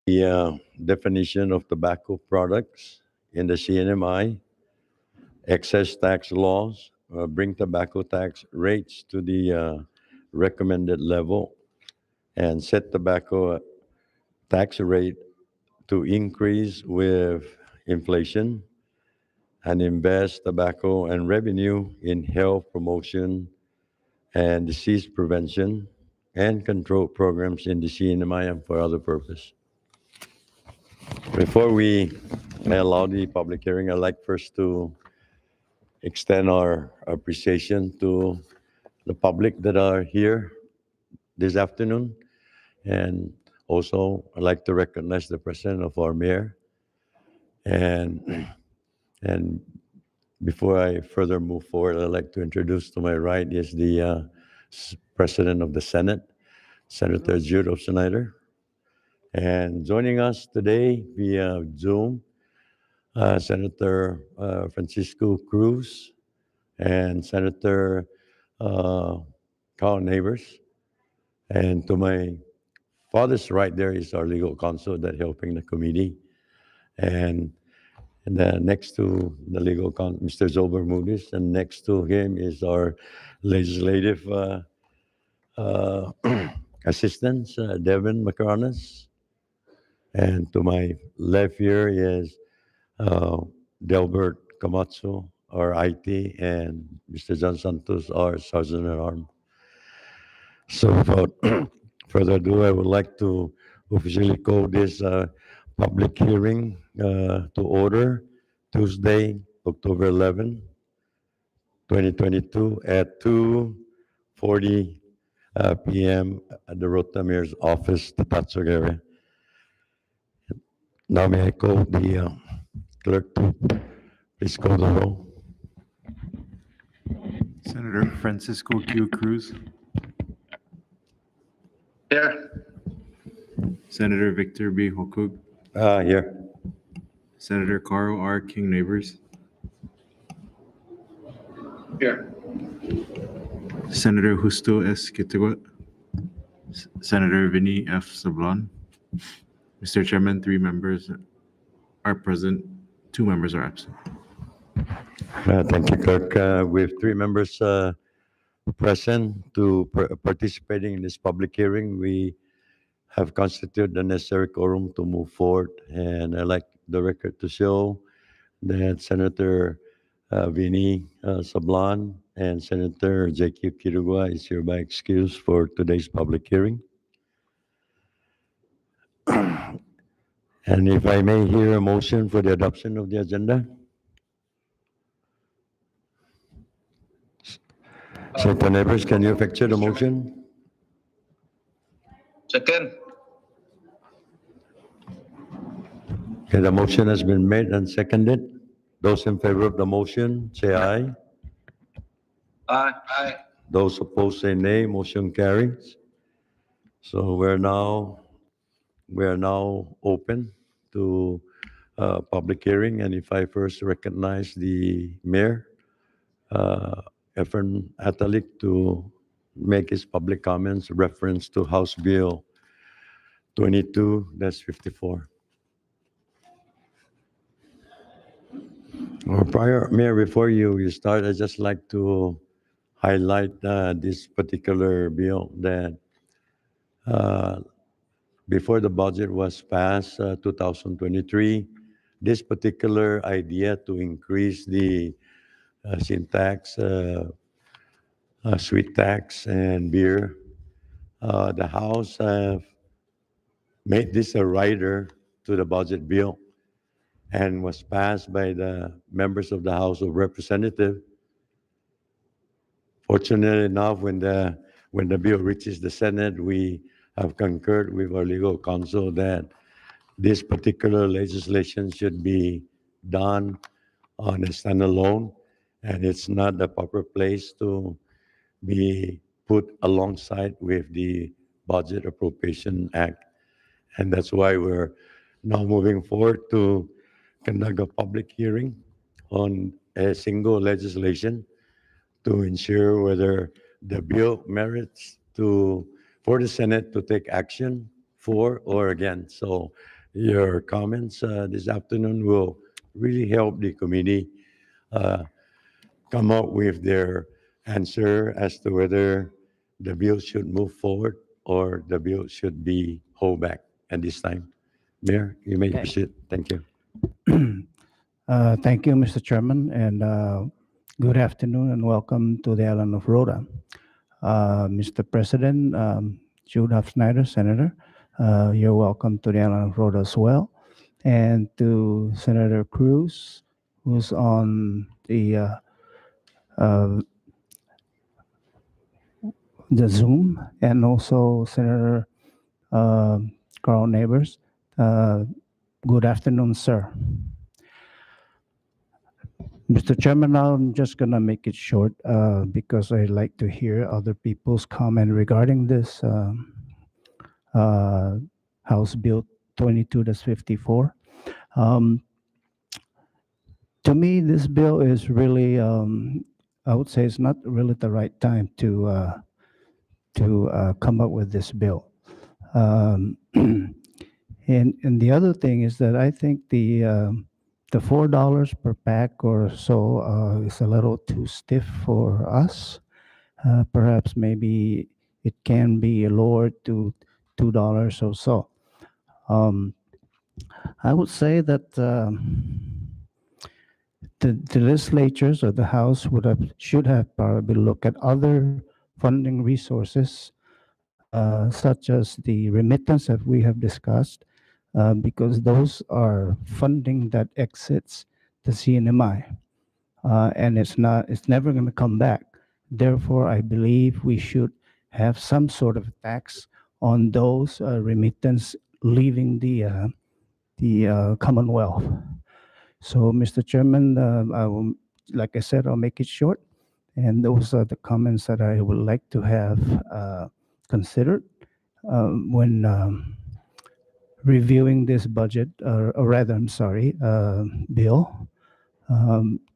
the definition of tobacco products in the CNMI, excess tax laws, bring tobacco tax rates to the recommended level, and set tobacco tax rate to increase with inflation, and invest tobacco and revenue in health promotion and disease prevention and control programs in the CNMI and for other purpose. Before we allow the public hearing, I'd like first to extend our appreciation to the public that are here this afternoon. And also, I'd like to recognize the president of our mayor. And, and before I further move forward, I'd like to introduce to my right is the president of the Senate, Senator Jude Snyder. And joining us today via Zoom, Senator Francisco Cruz and Senator Carl Neighbors. And to my father's right there is our legal counsel that helping the committee. And next to the legal counsel, Mr. Zober Moody's, and next to him is our legislative assistant, Devin McCarnas. And to my left here is Delbert Camacho, our IT, and Mr. John Santos, our Sergeant at Arms. So without further ado, I would like to officially call this public hearing to order Tuesday, October 11, 2022 at 2:40 p.m. at the ROTA Mayor's office, the Tatsog area. Now may I call the clerk to please call the roll. Senator Francisco Q. Cruz. Here. Senator Victor B. Hokug. Here. Senator Carl R. King Neighbors. Here. Senator Justo S. Kitiwat. Senator Vinny F. Sablan. Mr. Chairman, 3 members are present, 2 members are absent. Thank you, Clerk. We have 3 members present to participating in this public hearing. We have constituted the necessary quorum to move forward, and I'd like the record to show that Senator Vinny Sablan and Senator J.Q. Kirugua is hereby excused for today's public hearing. And if I may hear a motion for the adoption of the agenda. Senator Neighbors, can you effectuate the motion? Second. Okay, the motion has been made and seconded. Those in favor of the motion, say aye. Aye. Aye. Those opposed, say nay. Motion carries. So we're now open to public hearing. And if I first recognize the mayor, Efren Atalik, to make his public comments reference to House Bill 22-54. Prior Mayor, before you start, I'd just like to highlight this particular bill that before the budget was passed, 2023, this particular idea to increase the sin tax, sweet tax, and beer, the House have made this a rider to the budget bill and was passed by the members of the House of Representatives. Fortunately enough, when the bill reaches the Senate, we have concurred with our legal counsel that this particular legislation should be done on a standalone, and it's not the proper place to be put alongside with the Budget Appropriation Act. And that's why we're now moving forward to conduct a public hearing on a single legislation to ensure whether the bill merits for the Senate to take action for or against. So your comments this afternoon will really help the committee uh, come up with their answer as to whether the bill should move forward or the bill should be held back at this time. Mayor, you may Okay. proceed. Thank you. Thank you, Mr. Chairman, and good afternoon and welcome to the island of Rota. Mr. President, Jude Huff Snyder, Senator, you're welcome to the island of Rota as well. And to Senator Cruz, who's on uh, the Zoom, and also Senator Carl Neighbors. Good afternoon, sir. Mr. Chairman, I'm just going to make it short because I like to hear other people's comment regarding this House Bill 22-54. To me, this bill is really, I would say it's not really the right time to come up with this bill. And the other thing is that I think the $4 per pack or so is a little too stiff for us. Perhaps maybe it can be lowered to $2 or so. I would say that the legislatures or the House should have probably looked at other funding resources, such as the remittance that we have discussed, because those are funding that exits the CNMI, and it's never going to come back. Therefore, I believe we should have some sort of tax on those remittance leaving the Commonwealth. So, Mr. Chairman, like I said, I'll make it short. And those are the comments that I would like to have considered when reviewing this budget, or rather, I'm sorry, bill,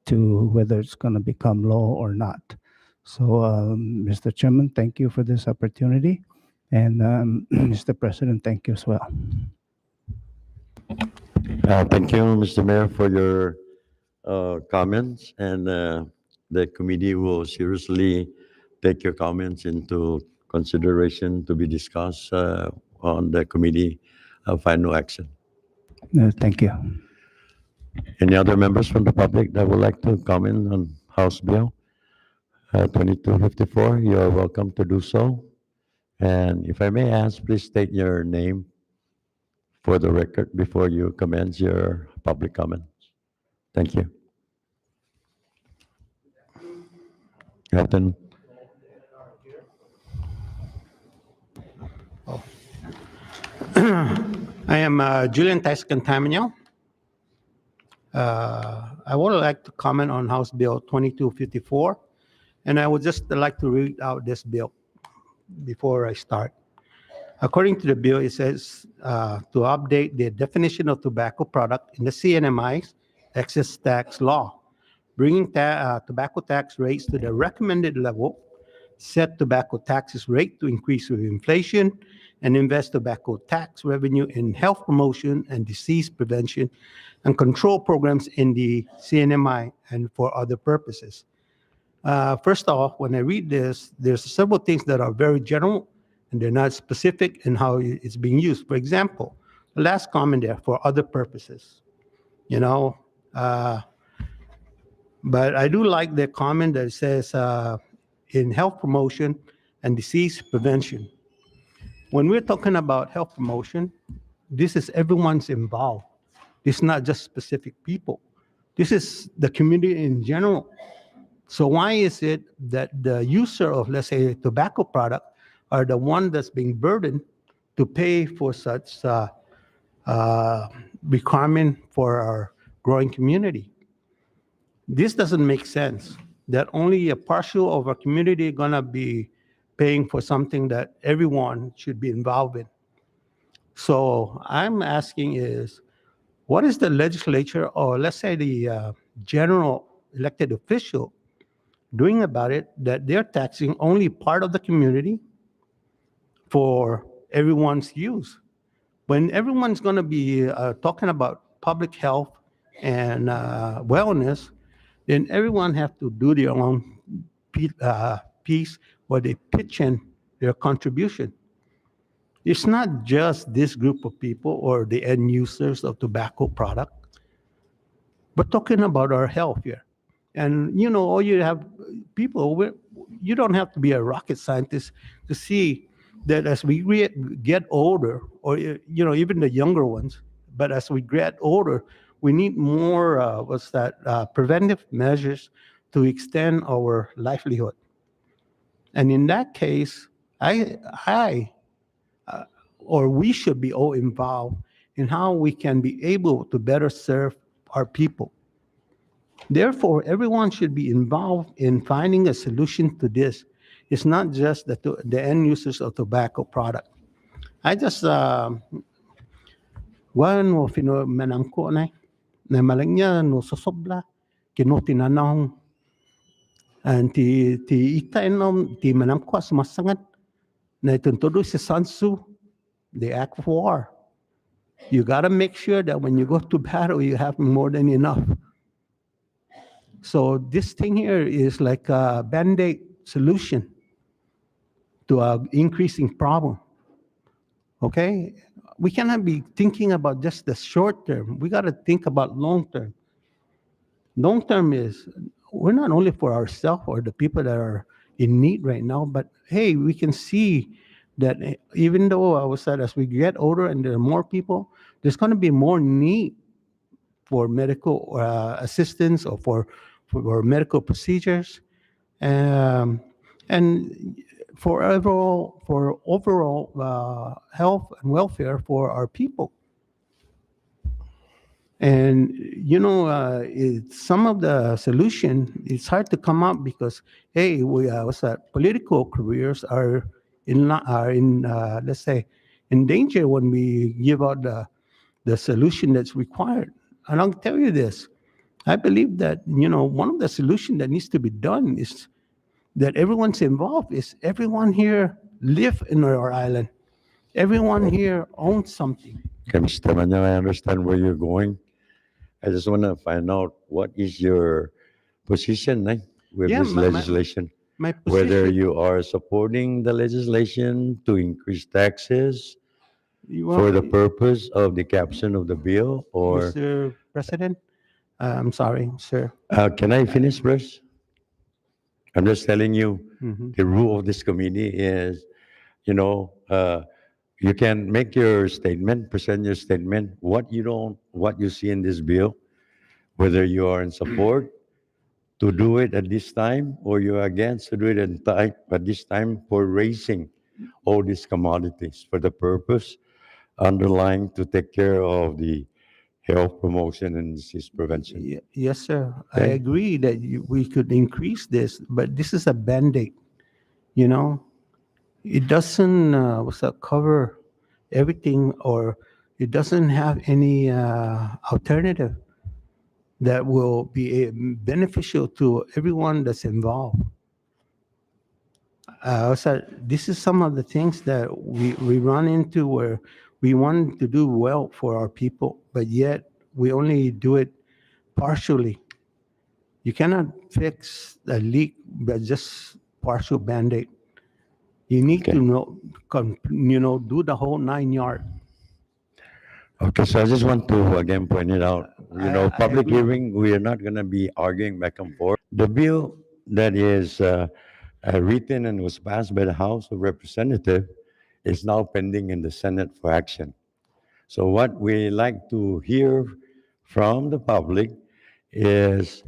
to whether it's going to become law or not. So, Mr. Chairman, thank you for this opportunity. And Mr. President, thank you as well. Thank you, Mr. Mayor, for your comments, and the committee will seriously take your comments into consideration to be discussed on the committee final action. Thank you. Any other members from the public that would like to comment on House Bill 2254? You are welcome to do so. And if I may ask, please state your name for the record before you commence your public comments. Thank you. Good afternoon. I am Julian Taiscantamino. I would like to comment on House Bill 2254, and I would just like to read out this bill before I start. According to the bill, it says to update the definition of tobacco product in the CNMI's excess tax law, bringing tobacco tax rates to the recommended level, set tobacco taxes rate to increase with inflation, and invest tobacco tax revenue in health promotion and disease prevention and control programs in the CNMI and for other purposes. First off, when I read this, there's several things that are very general and they're not specific in how it's being used. For example, the last comment there, for other purposes, but I do like the comment that says in health promotion and disease prevention. When we're talking about health promotion, this is everyone's involved. This is not just specific people. This is the community in general. So why is it that the user of, let's say, tobacco product are the one that's being burdened to pay for such requirement for our growing community? This doesn't make sense, that only a partial of our community gonna be paying for something that everyone should be involved in. So I'm asking is, what is the legislature, or let's say the general elected official, doing about it, that they're taxing only part of the community for everyone's use? When everyone's going to be talking about public health and wellness, then everyone have to do their own piece where they pitch in their contribution. It's not just this group of people or the end users of tobacco product. We're talking about our health here. And, all you have you don't have to be a rocket scientist to see that as we get older, or, even the younger ones, but as we get older, we need more, preventive measures to extend our livelihood. And in that case, or we should be all involved in how we can be able to better serve our people. Therefore, everyone should be involved in finding a solution to this. It's not just the end users of tobacco product. I just wan mo fino manamko na malangnya no sosobla kino tinanong and ti ita enom ti manamko as masangat na ituntudo si Sansu, the act of war. You got to make sure that when you go to battle, you have more than enough. So this thing here is like a Band-Aid solution to an increasing problem. Okay? We cannot be thinking about just the short term. We got to think about long term. Long term is, we're not only for ourselves or the people that are in need right now, but hey, we can see that even though I was said as we get older and there are more people, there's going to be more need for medical assistance or for medical procedures, and for overall health and welfare for our people. And some of the solution, it's hard to come up because hey, political careers are in let's say in danger when we give out the solution that's required. And I'll tell you this. I believe that, one of the solutions that needs to be done is that everyone's involved, is everyone here live in our island. Everyone here owns something. Okay, Mr. Manyo, I understand where you're going. I just want to find out what is your position with Yeah, this legislation? My Whether position, you are supporting the legislation to increase taxes for the purpose of the caption of the bill, or Mr. President, I'm sorry, sir. can I finish first? I'm just telling you, Mhm. the rule of this committee is, you can make your statement, present your statement, what you see in this bill, whether you are in support to do it at this time or you're against to do it at this time for raising all these commodities for the purpose underlying to take care of the health promotion and disease prevention. Yes, sir. I Okay. agree that we could increase this, but this is a Band-Aid, It doesn't cover everything, or it doesn't have any alternative that will be beneficial to everyone that's involved. So this is some of the things that we run into where we want to do well for our people, but yet we only do it partially. You cannot fix a leak by just partial Band-Aid. You need Okay. to do the whole 9 yards. Okay, so I just want to again point it out, I public agree. hearing, we are not going to be arguing back and forth. The bill that is written and was passed by the House of Representatives is now pending in the Senate for action. So what we like to hear from the public is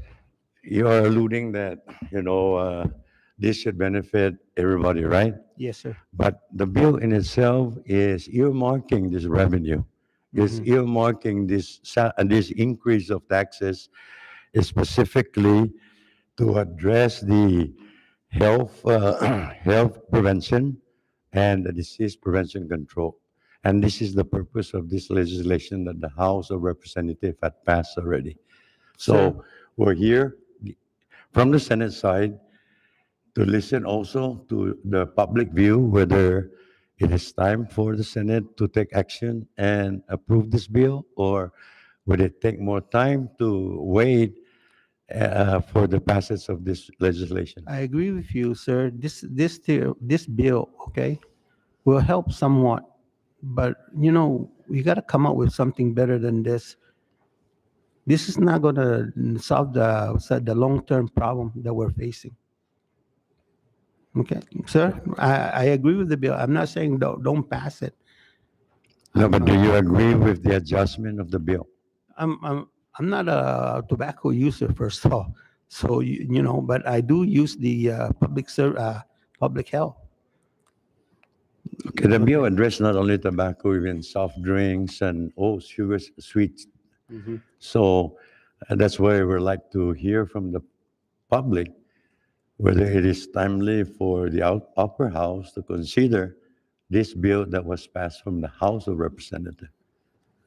you are alluding that, this should benefit everybody, right? Yes, sir. But the bill in itself is earmarking this revenue, is earmarking this increase of taxes specifically to address the health prevention and the disease prevention control. And this is the purpose of this legislation that the House of Representatives had passed already. So Sir. we're here from the Senate side to listen also to the public view, whether it is time for the Senate to take action and approve this bill, or would it take more time to wait for the passage of this legislation? I agree with you, sir. This bill, okay, will help somewhat, but we got to come up with something better than this. This is not going to solve the long-term problem that we're facing. Okay, sir, I agree with the bill. I'm not saying don't pass it. No, but do you agree with the adjustment of the bill? I'm not a tobacco user, first of all. So but I do use the public health. Okay, the bill address not only tobacco, even soft drinks and sugar, sweets. Mhm. So that's why we'd like to hear from the public whether it is timely for the upper house to consider this bill that was passed from the House of Representatives.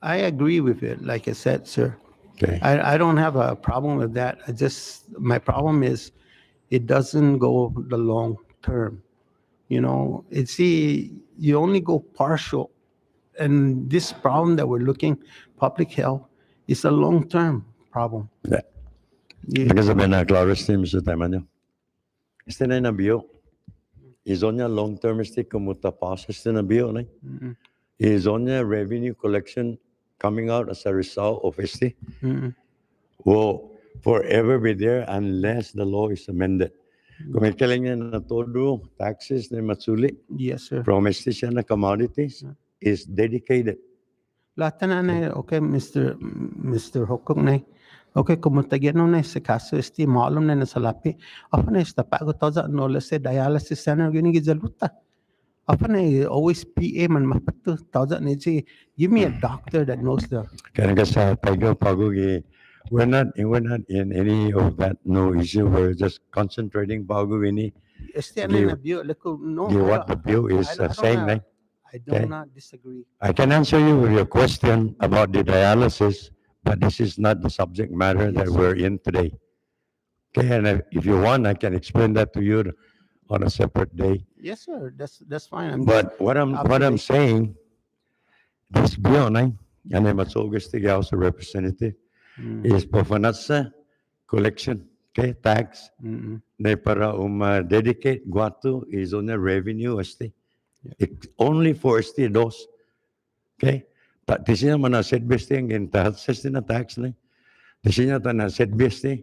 I agree with it, like I said, sir. Okay. I don't have a problem with that. My problem is it doesn't go the long term. You only go partial. And this problem that we're looking, public health, is a long term problem. Yeah. Because sabi na Clarice Tim sa tema niyo. Este na yung bill. Izonya long-term este kumuta pasas este na bill na. Izonya revenue collection coming out as a result of este. Will forever be there unless the law is amended. Kung may kailangan na todo taxes na matsuli Yes, sir. from este siya na commodities is dedicated. Lahat na, okay, Mr. Hokok na. Okay, kumutagyan na sa kaso esti malum na salapi. Apa na esta pago toza no lese dialysis center gini gizaluta. Apa na always PA man mapatu toza na give me a doctor that knows the. Kaya nga sa pago we're not in any of that no issue. We're just concentrating pago ini. Esti na bill no. What the bill is saying. I do not disagree. I can answer you with your question about the dialysis, but this is not the subject matter that we're in today. Okay, and if you want, I can explain that to you on a separate day. Yes, sir. That's fine. But what I'm saying, this bill, and I'm at August House of Representative, is for finance collection, okay, tax. Na para dedicate guato is on the revenue esti. It's only for esti2. Okay? Tisinya man na set besti ang entahatsas na tax na. Tisinya ta na set besti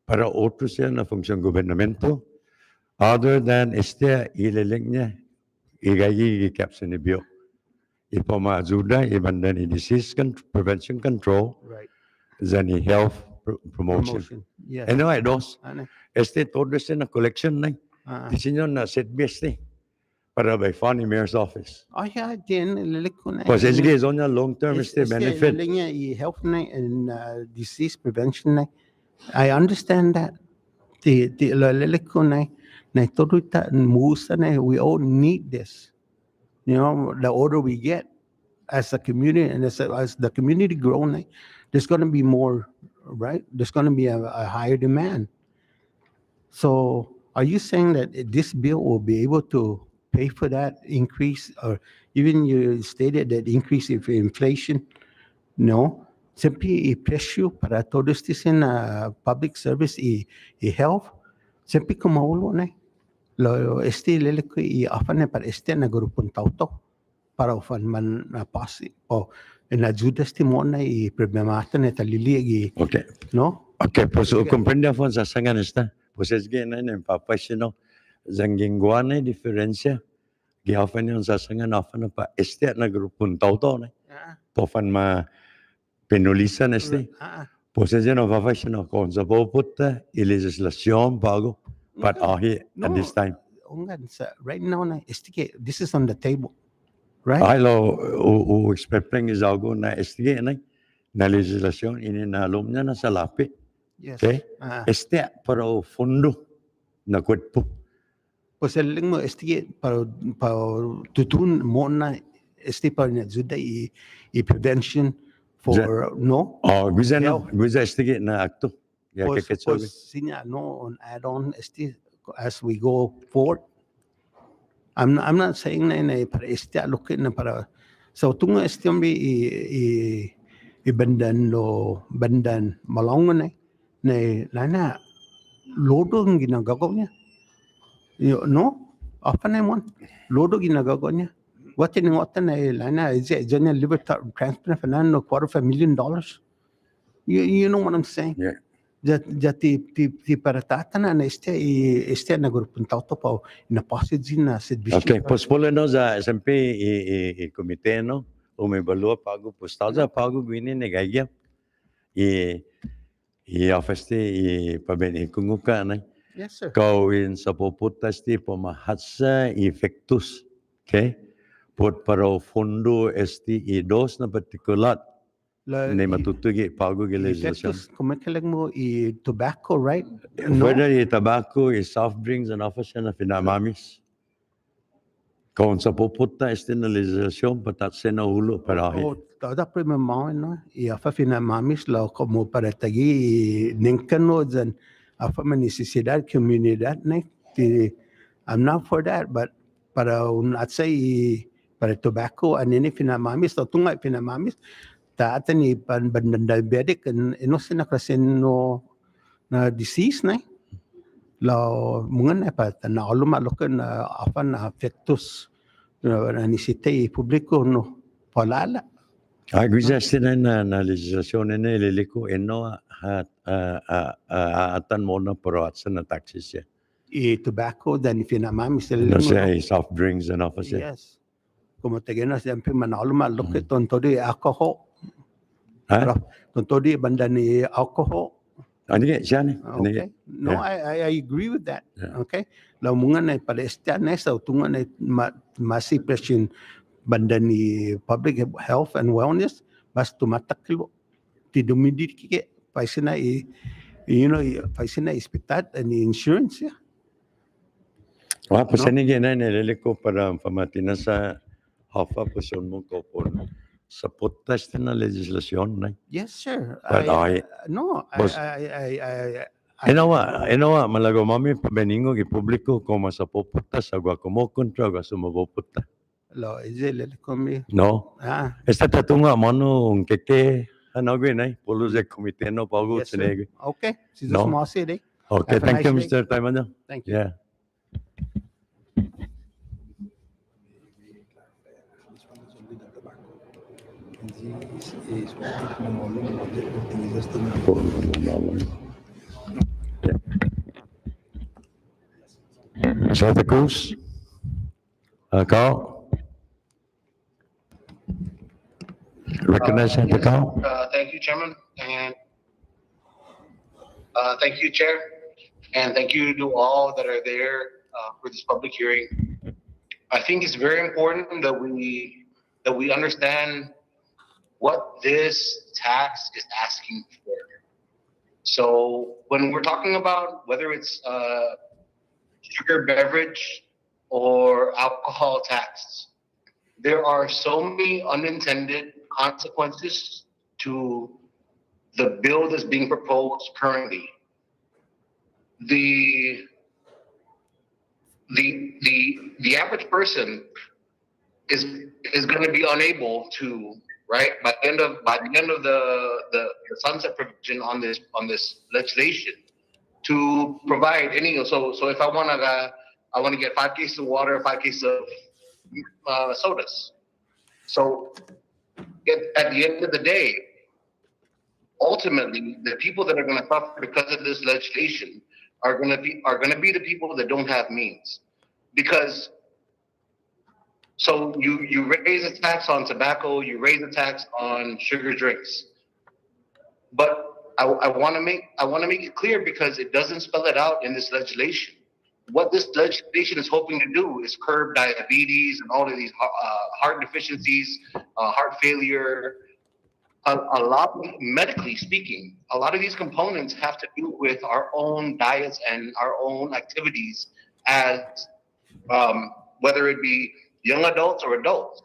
para otro siya na funksyon gobernamento. Other than este ililink niya, igayi caption ni biyo. Ipo maajuda, ibanda ni disease prevention control, Right. then ni health promotion. Yes. Anyway, dos. Ano? Este todo siya na collection na. Tisinya na set besti para by fund ni mayor's office. Oh, yeah, din lilik ko na. Because it's on your long-term benefit. Health na and disease prevention na. I understand that. The lilik ko na todo ita musa na. We all need this. The older we get as a community and as the community grows, there's going to be more, right? There's going to be a higher demand. So are you saying that this bill will be able to pay for that increase, or even you stated that increase of inflation? No. Simply i-pressure para todos in public service i-health. Simply kumaulo na. Lo lele ko i-afan na para na grupon tauto para ufan man na pasi. O na judas mo na i-problemata na talili. Okay. No? Okay, pues comprende a sa sangan esta. Pues es que na papasino zanggingwa na diferensya. Gihafan yung sasangan afan na pa este na grupon tauto na. Pofan ma penulisan este. Pues es no papasino con sa poputa y legislación pago. But at this time. Right now, this is on the table. Right? Ay lo expecting is algo na este na legislación ininalom niya na sa lapi. Yes. Okay? Este para fondo na kwetpo. Pues el mo para tutun mo na para na juda i prevention no. Oh, guza este na acto. Ya Pues que sinya no on add-on as we go forward. I'm not saying na para este looking na para so tunga este i bandan malongan na na lodo ng ginagawa niya. No? Apa na mo? Lodo ginagawa niya. What in what na lana is it general liver transplant for $250,000? You know what I'm saying? Yeah. Ti para tatana na este na grupunta to pa na passage na service. Okay, pospulo no za SMP i komite no. Umibalua pago postal za pago gwini negaya. I office i pabeni kunguka na. Yes, sir. Kawin sa puputas ti pamahatsa efektus. Okay? Put para fondo esti i2 na partikulat. Hindi matutugi pago gi legislation. Effectus, kumakalag mo tobacco, right? Whether i tobacco, i soft drinks, and office na pinamamis. Kung sa puputa esti na legislation, patat sa naulo parahi. Toda prima mao no. Afa finamamis la como para tagi ninkano dyan afa necesidad comunidad na. I'm not for that, but para at say para tobacco anini finamamis to tunga finamamis taatan ni pan diabetic and ino kasi no na disease na. La mga na pa na lumalukan na afa na affectus na nisite publiko no palala. Agree sa na legislation na ililiko ino atan mo na parawat sa na taxes ya. Tobacco dan finamamis No say soft drinks and office. yes. Como te gana siempre manalo malok tonto di alcohol. Ha? Tonto di banda ni alcohol. Ano nga siya ni? Okay. No, Yeah. I agree with that. Yeah. Okay. La mga na palestia na sa tunga na masi presyon banda ni public health and wellness bas tumataklo ti dumidit kike paisa na paisa na ispitat and insurance ya. Wah, pasani gina nililiko para pamatina sa hafa posyon mo ko po sa putas na legislasyon na. Yes, sir. But boss- Inawa, malago mami pabeningo gi publiko kung sa puputas agwa kumo kontra agwa sumapuputa. Lo, izele kami. No? Ah, Esta tatunga mano keke ano gina pulo sa komite no pago yes, sir. sinegi. Okay. Si No. small city. Okay, Have a thank you nice day. Mr. Taimano. Thank you. Yeah. Santa Cruz. Carl. Recognize Santa Yes, Carl. Thank you, Chairman, and thank you, Chair, and thank you to all that are there for this public hearing. I think it's very important that we understand what this tax is asking for. So when we're talking about whether it's sugar beverage or alcohol tax, there are so many unintended consequences to the bill that's being proposed currently. The average person is going to be unable to, right, by the end of the sunset provision on this legislation, to provide any. So if I want to get 5 cases of water, 5 cases of sodas. So at the end of the day, ultimately, the people that are going to suffer because of this legislation are going to be the people that don't have means, because. So you raise a tax on tobacco, you raise a tax on sugar drinks, but I want to make it clear, because it doesn't spell it out in this legislation. What this legislation is hoping to do is curb diabetes and all of these heart deficiencies, heart failure. A lot, medically speaking, a lot of these components have to do with our own diets and our own activities, as whether it be young adults or adults.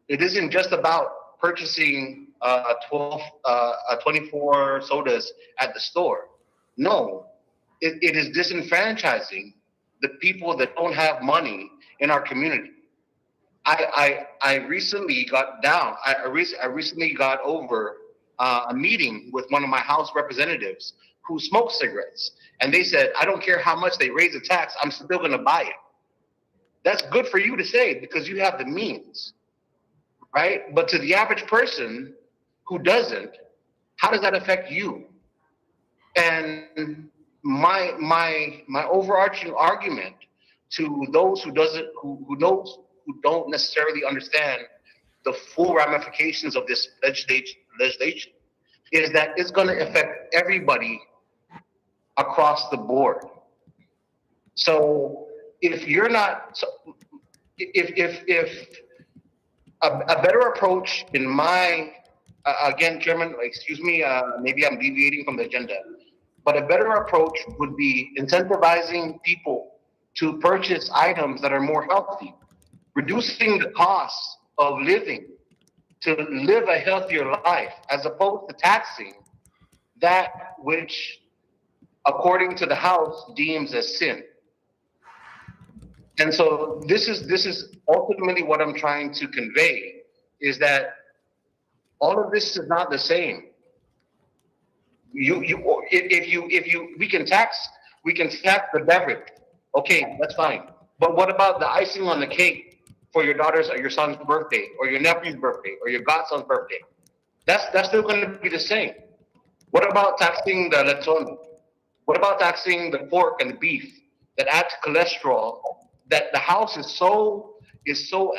It isn't just about purchasing 24 sodas at the store. No, it is disenfranchising the people that don't have money in our community. I recently got down. I recently got over a meeting with one of my House representatives who smokes cigarettes, and they said, "I don't care how much they raise the tax, I'm still going to buy it." That's good for you to say because you have the means, right? But to the average person who doesn't, how does that affect you? And my overarching argument to those who don't necessarily understand the full ramifications of this legislation is that it's going to affect everybody across the board. So if you're not, so if a better approach in my, again, Chairman, excuse me, maybe I'm deviating from the agenda, but a better approach would be incentivizing people to purchase items that are more healthy, reducing the cost of living to live a healthier life, as opposed to taxing that which, according to the House, deems as sin. And so this is ultimately what I'm trying to convey, is that all of this is not the same. We can tax the beverage. Okay, that's fine. But what about the icing on the cake for your daughter's or your son's birthday, or your nephew's birthday, or your godson's birthday? That's still going to be the same. What about taxing the lechon? What about taxing the pork and the beef that adds cholesterol? That the House is so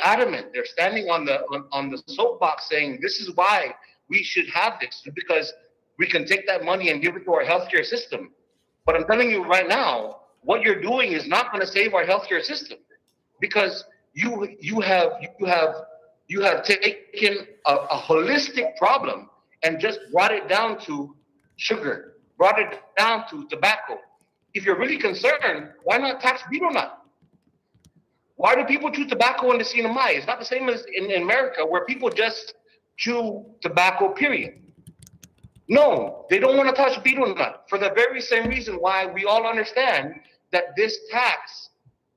adamant. They're standing on the soapbox saying this is why we should have this, because we can take that money and give it to our healthcare system. But I'm telling you right now, what you're doing is not going to save our healthcare system, because you have taken a holistic problem and just brought it down to sugar, brought it down to tobacco. If you're really concerned, why not tax betel nut? Why do people chew tobacco in the CNMI? It's not the same as in America, where people just chew tobacco, period. No, they don't want to touch betel nut for the very same reason why we all understand that this tax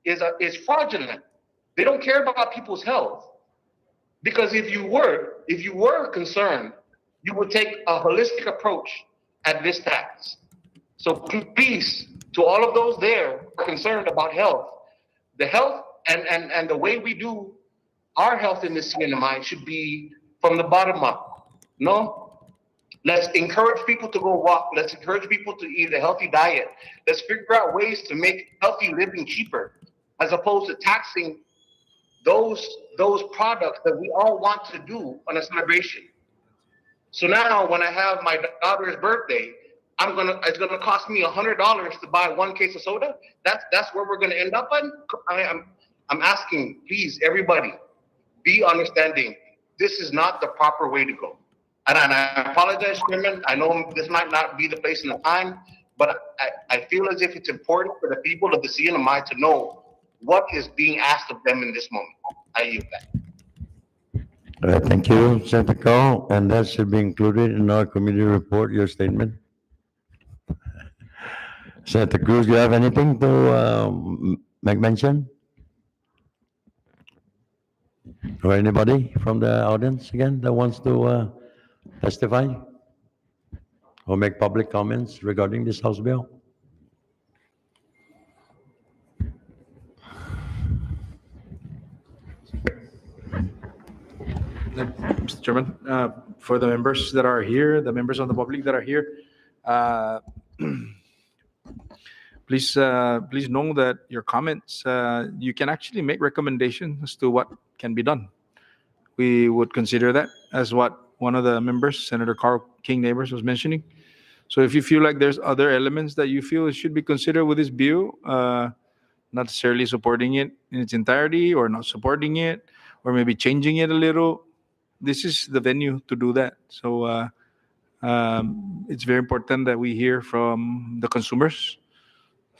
is fraudulent. They don't care about people's health, because if you were concerned, you would take a holistic approach at this tax. So please, to all of those there who are concerned about health, the health and the way we do our health in the CNMI should be from the bottom up. No, let's encourage people to go walk. Let's encourage people to eat a healthy diet. Let's figure out ways to make healthy living cheaper, as opposed to taxing those products that we all want to do on a celebration. So now when I have my daughter's birthday, it's gonna cost me $100 to buy one case of soda. That's where we're gonna end up on. I'm asking, please, everybody, be understanding. This is not the proper way to go. And I apologize, Chairman. I know this might not be the place and the time, but I feel as if it's important for the people of the CNMI to know what is being asked of them in this moment. I yield back. All right, thank you, Senator Carl, and that should be included in our committee report, your statement. Senator Cruz, do you have anything to make mention? Or anybody from the audience again that wants to testify or make public comments regarding this House bill? Mr. Chairman, for the members that are here, the members of the public that are here, please know that your comments, you can actually make recommendations as to what can be done. We would consider that, as what one of the members, Senator Carl King Neighbors, was mentioning. So if you feel like there's other elements that you feel should be considered with this bill, not necessarily supporting it in its entirety or not supporting it, or maybe changing it a little, this is the venue to do that. So it's very important that we hear from the consumers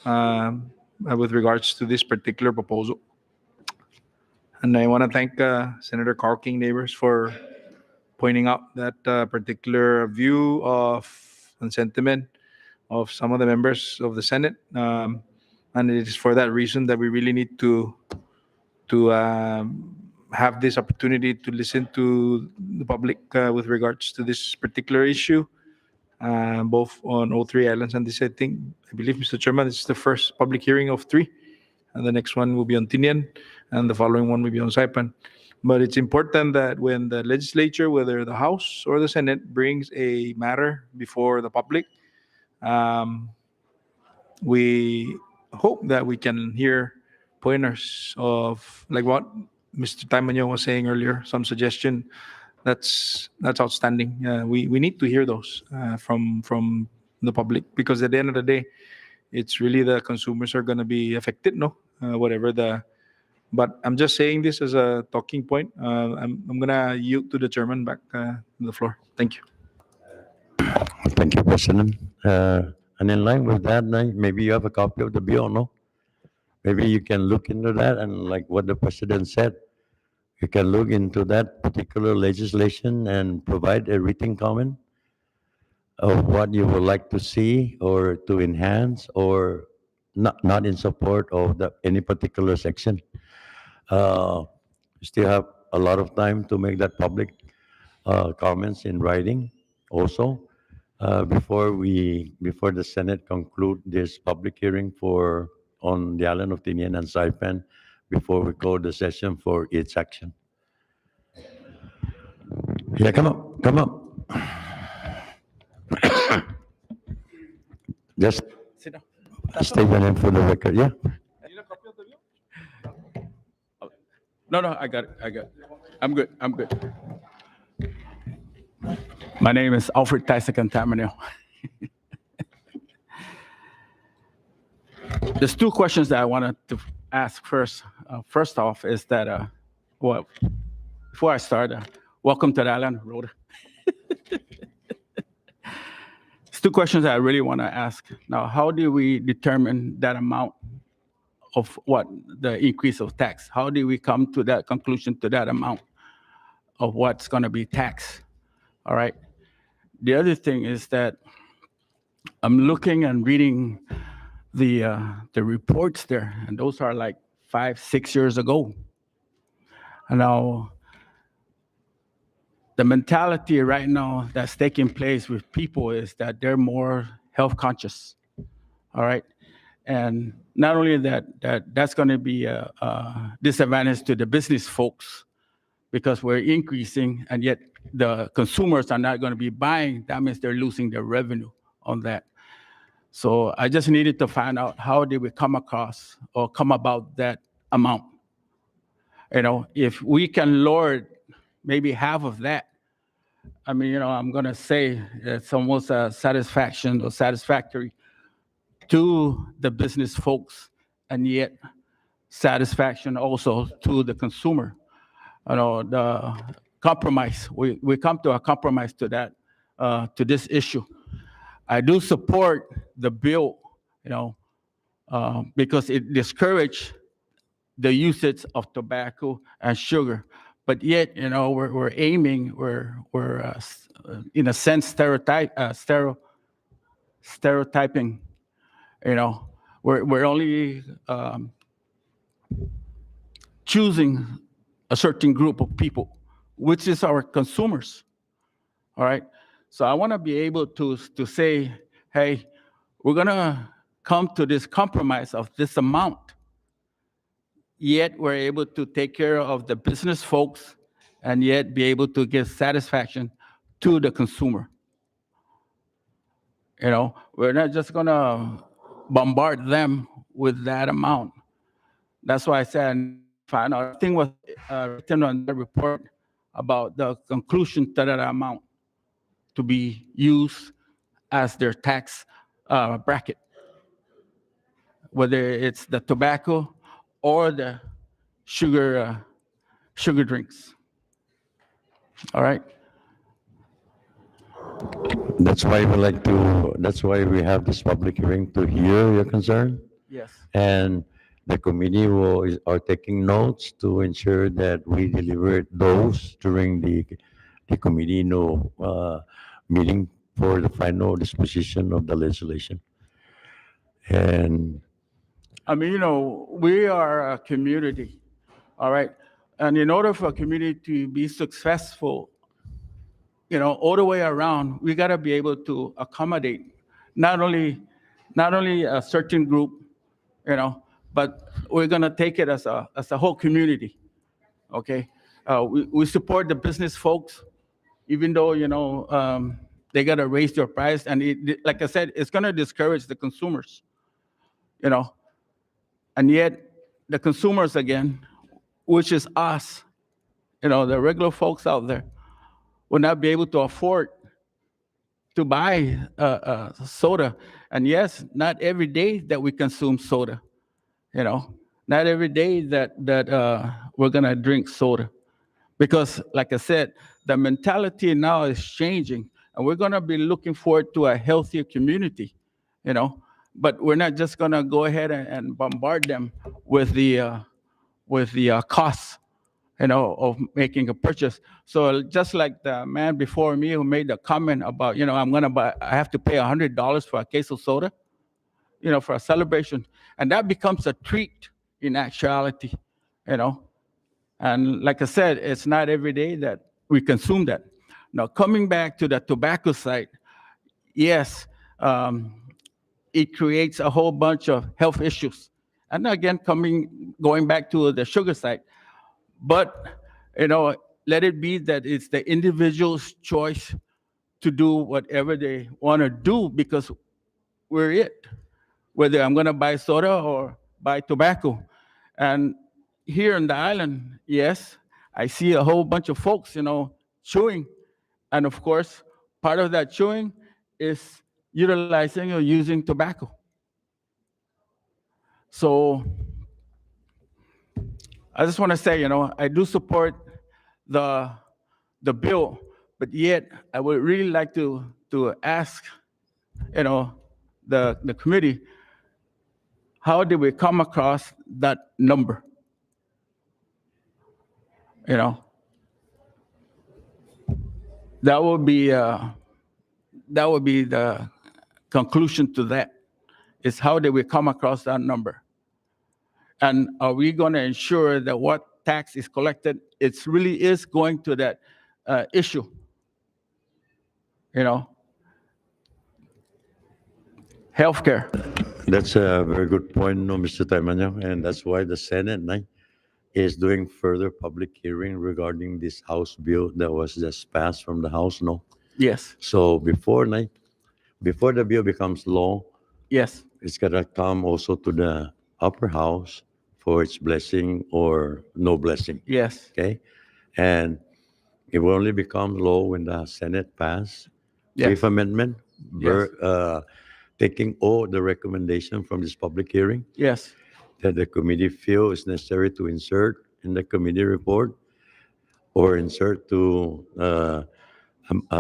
with regards to this particular proposal. And I want to thank Senator Carl King Neighbors for pointing out that particular view of and sentiment of some of the members of the Senate. And it is for that reason that we really need to to have this opportunity to listen to the public with regards to this particular issue, both on all three islands. And this, I believe, Mr. Chairman, this is the first public hearing of three. And the next one will be on Tinian, and the following one will be on Saipan. But it's important that when the legislature, whether the House or the Senate, brings a matter before the public, we hope that we can hear pointers of like what Mr. Taimanyo was saying earlier, some suggestion. That's outstanding. We need to hear those from the public, because at the end of the day, it's really the consumers are going to be affected, no? But I'm just saying this as a talking point. I'm going to yield to the chairman back to the floor. Thank you. Thank you, President. And in line with that, maybe you have a copy of the bill, no? Maybe you can look into that, and like what the President said, you can look into that particular legislation and provide a written comment of what you would like to see or to enhance, or not in support of any particular section. You still have a lot of time to make that public comments in writing also, before the Senate conclude this public hearing on the island of Tinian and Saipan, before we close the session for each section. Yeah, come up. Just state your name for the record, yeah? No, I got it. I'm good. My name is Alfred Tyson Tamanil. There's two questions that I wanted to ask first. First off is that, before I start, welcome to the island, ROTA. There's two questions that I really want to ask. Now, how do we determine that amount of what the increase of tax? How do we come to that conclusion, to that amount of what's going to be taxed? All right. The other thing is that I'm looking and reading the reports there, and those are like 5-6 years ago. And now, the mentality right now that's taking place with people is that they're more health conscious. All right. And not only that's going to be a disadvantage to the business folks, because we're increasing, and yet the consumers are not going to be buying. That means they're losing their revenue on that. So I just needed to find out, how did we come across or come about that amount? If we can lower maybe half of that, I mean, I'm going to say it's almost a satisfaction or satisfactory to the business folks, and yet satisfaction also to the consumer. The compromise, we come to a compromise to that, to this issue. I do support the bill, because it discourages the usage of tobacco and sugar. But yet, we're aiming, we're in a sense stereotyping. We're only choosing a certain group of people, which is our consumers. All right. So I want to be able to say, hey, we're going to come to this compromise of this amount, yet we're able to take care of the business folks, and yet be able to give satisfaction to the consumer. We're not just going to bombard them with that amount. That's why I said, find out. Everything was written on the report about the conclusion to that amount to be used as their tax bracket, whether it's the tobacco or the sugar drinks. All right. That's why we have this public hearing, to hear your concern. Yes. And the committee are taking notes to ensure that we deliver those during the committee meeting for the final disposition of the legislation. And I mean, we are a community. All right. And in order for a community to be successful, all the way around, we got to be able to accommodate not only a certain group, but we're going to take it as a whole community. Okay. We support the business folks, even though, they got to raise their price. And like I said, it's going to discourage the consumers, and yet the consumers again, which is us, the regular folks out there, will not be able to afford to buy soda. And yes, not every day that we consume soda, not every day that we're gonna drink soda, because like I said, the mentality now is changing, and we're gonna be looking forward to a healthier community, But we're not just gonna go ahead and bombard them with the costs, of making a purchase. So just like the man before me who made the comment about, I have to pay $100 for a case of soda, for a celebration. And that becomes a treat in actuality, And like I said, it's not every day that we consume that. Now, coming back to the tobacco side, yes, it creates a whole bunch of health issues. And again, going back to the sugar side, but, let it be that it's the individual's choice to do whatever they want to do, because we're it, whether I'm going to buy soda or buy tobacco. And here in the island, yes, I see a whole bunch of folks, chewing. And of course, part of that chewing is utilizing or using tobacco. So I just want to say, I do support the bill, but yet I would really like to ask, the committee, how did we come across that number? That would be the conclusion to that. Is how did we come across that number? And are we going to ensure that what tax is collected, it really is going to that issue? Healthcare. That's a very good point, no, Mr. Taimanyo, and that's why the Senate is doing further public hearing regarding this House bill that was just passed from the House, no? Yes. So before the bill becomes law, Yes. it's gonna come also to the upper house for its blessing or no blessing, Yes. okay? And it will only become law when the Senate pass Yes. with amendment, Yes. taking all the recommendation from this public hearing Yes. that the committee feel is necessary to insert in the committee report or insert to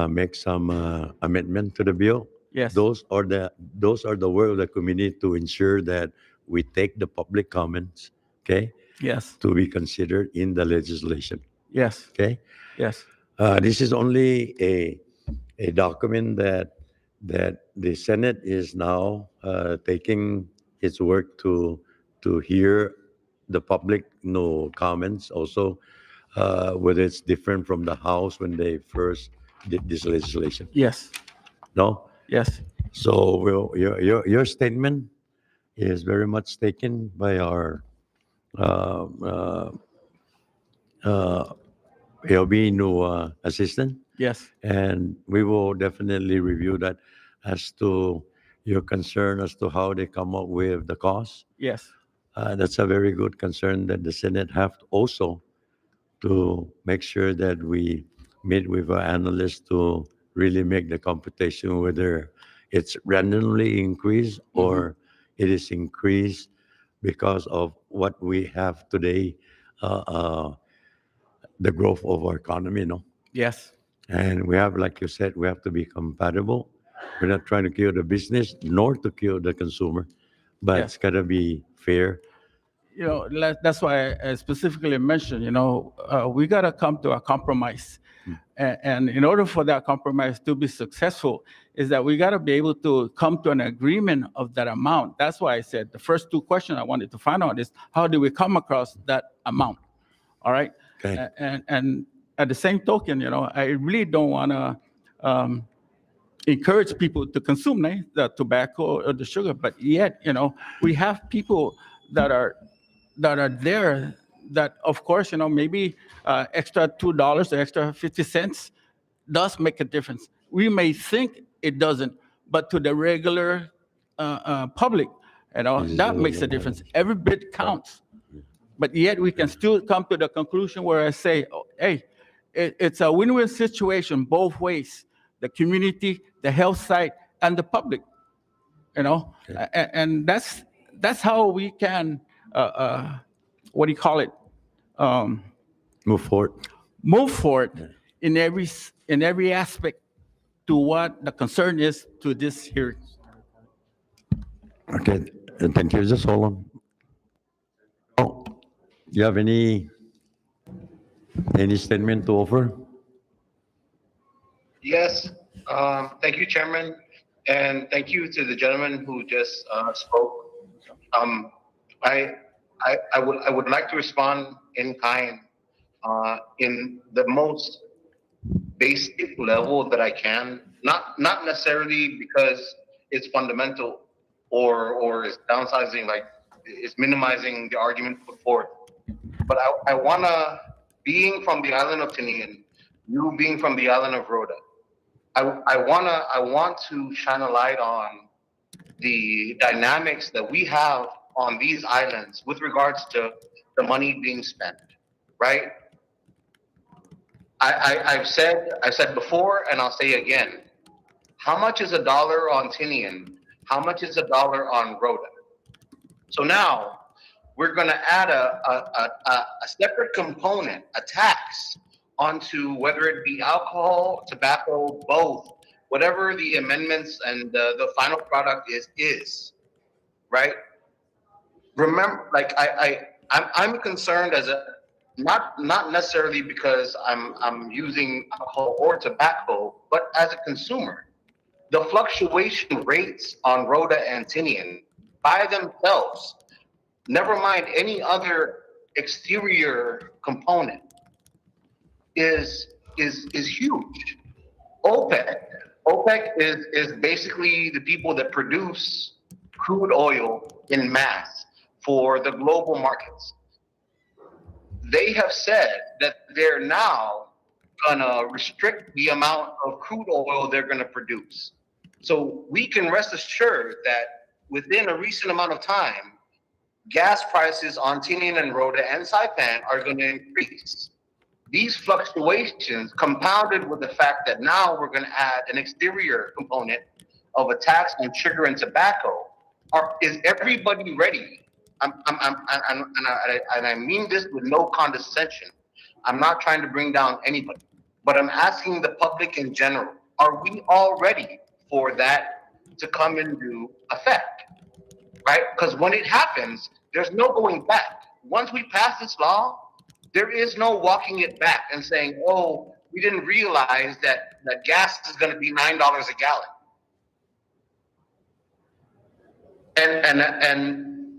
make some amendment to the bill. Yes. Those are the work of the committee to ensure that we take the public comments, okay, Yes. to be considered in the legislation, Yes. okay? Yes. This is only a document that the Senate is now taking its work to hear the public comments also, whether it's different from the House when they first did this legislation. Yes. No? Yes. So your statement is very much taken by our LB new assistant, Yes. and we will definitely review that as to your concern as to how they come up with the cost. Yes. That's a very good concern that the Senate have also to make sure that we meet with our analysts to really make the computation whether it's randomly increased or it is increased because of what we have today, the growth of our economy, no? Yes. And we have, like you said, we have to be compatible. We're not trying to kill the business nor to kill the consumer, but Yes. it's got to be fair. That's why I specifically mentioned, we got to come to a compromise. And in order for that compromise to be successful, is that we got to be able to come to an agreement of that amount. That's why I said the first two questions I wanted to find out is how do we come across that amount? All right. Okay. And at the same token, I really don't want to encourage people to consume the tobacco or the sugar, but yet, we have people that are there that, of course, maybe extra $2 or extra 50 cents does make a difference. We may think it doesn't, but to the regular public, that makes a difference. Every bit counts. But yet we can still come to the conclusion where I say, oh, hey, it's a win-win situation both ways, the community, the health side, and the public, and that's how we can, what do you call it, Move forward. move forward in every aspect to what the concern is to this hearing. Okay, thank you. Just hold on. Oh, you have any statement to offer? Yes, thank you, Chairman, and thank you to the gentleman who just spoke. I would like to respond in kind, in the most basic level that I can. Not necessarily because it's fundamental or it's downsizing, like it's minimizing the argument put forth. But I wanna, being from the island of Tinian, you being from the island of Rota, I want to shine a light on the dynamics that we have on these islands with regards to the money being spent, right? I've said before, and I'll say again, how much is $1 on Tinian? How much is $1 on Rota? So now we're going to add a separate component, a tax, onto whether it be alcohol, tobacco, both, whatever the amendments and the final product is, right? Remember, like I'm concerned as a not necessarily because I'm using alcohol or tobacco, but as a consumer, the fluctuation rates on Rota and Tinian by themselves, never mind any other exterior component, is huge. OPEC is basically the people that produce crude oil in mass for the global markets. They have said that they're now gonna restrict the amount of crude oil they're gonna produce. So we can rest assured that within a recent amount of time, gas prices on Tinian and Rota and Saipan are gonna increase. These fluctuations, compounded with the fact that now we're going to add an exterior component of a tax on sugar and tobacco, is everybody ready? And I mean this with no condescension. I'm not trying to bring down anybody, but I'm asking the public in general: are we all ready for that to come into effect? Right? Because when it happens, there's no going back. Once we pass this law, there is no walking it back and saying, oh, we didn't realize that gas is going to be $9 a gallon. And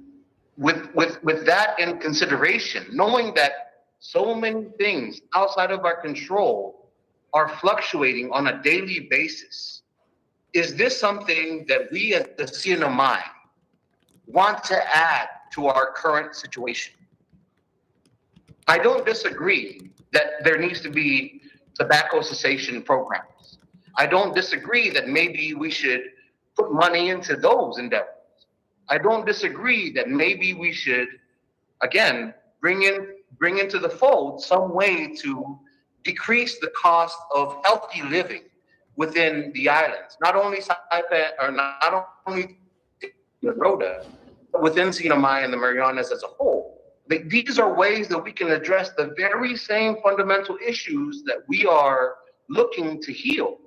with that in consideration, knowing that so many things outside of our control are fluctuating on a daily basis, is this something that we as the CNMI want to add to our current situation? I don't disagree that there needs to be tobacco cessation programs. I don't disagree that maybe we should put money into those endeavors. I don't disagree that maybe we should, again, bring into the fold some way to decrease the cost of healthy living within the islands, not only Saipan, or not only Rota, but within CNMI and the Marianas as a whole. These are ways that we can address the very same fundamental issues that we are looking to heal.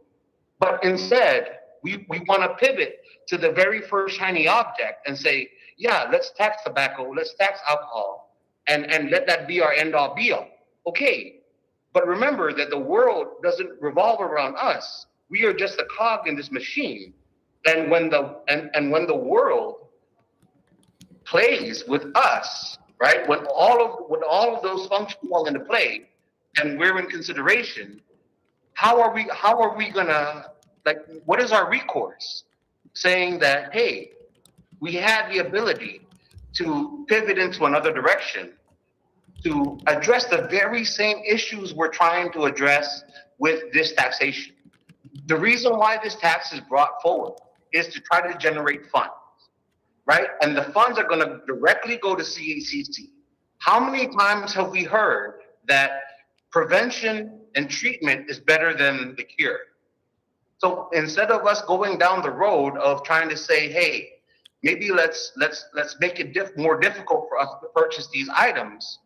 But instead, we want to pivot to the very first shiny object and say, yeah, let's tax tobacco, let's tax alcohol, and let that be our end all be all. Okay, but remember that the world doesn't revolve around us. We are just a cog in this machine. And when the world plays with us, right? When all of those functions fall into play, and we're in consideration, how are we gonna, like, what is our recourse? Saying that, hey, we had the ability to pivot into another direction to address the very same issues we're trying to address with this taxation. The reason why this tax is brought forward is to try to generate funds, right? And the funds are going to directly go to CACC. How many times have we heard that prevention and treatment is better than the cure? So instead of us going down the road of trying to say, hey, maybe let's make it more difficult for us to purchase these items,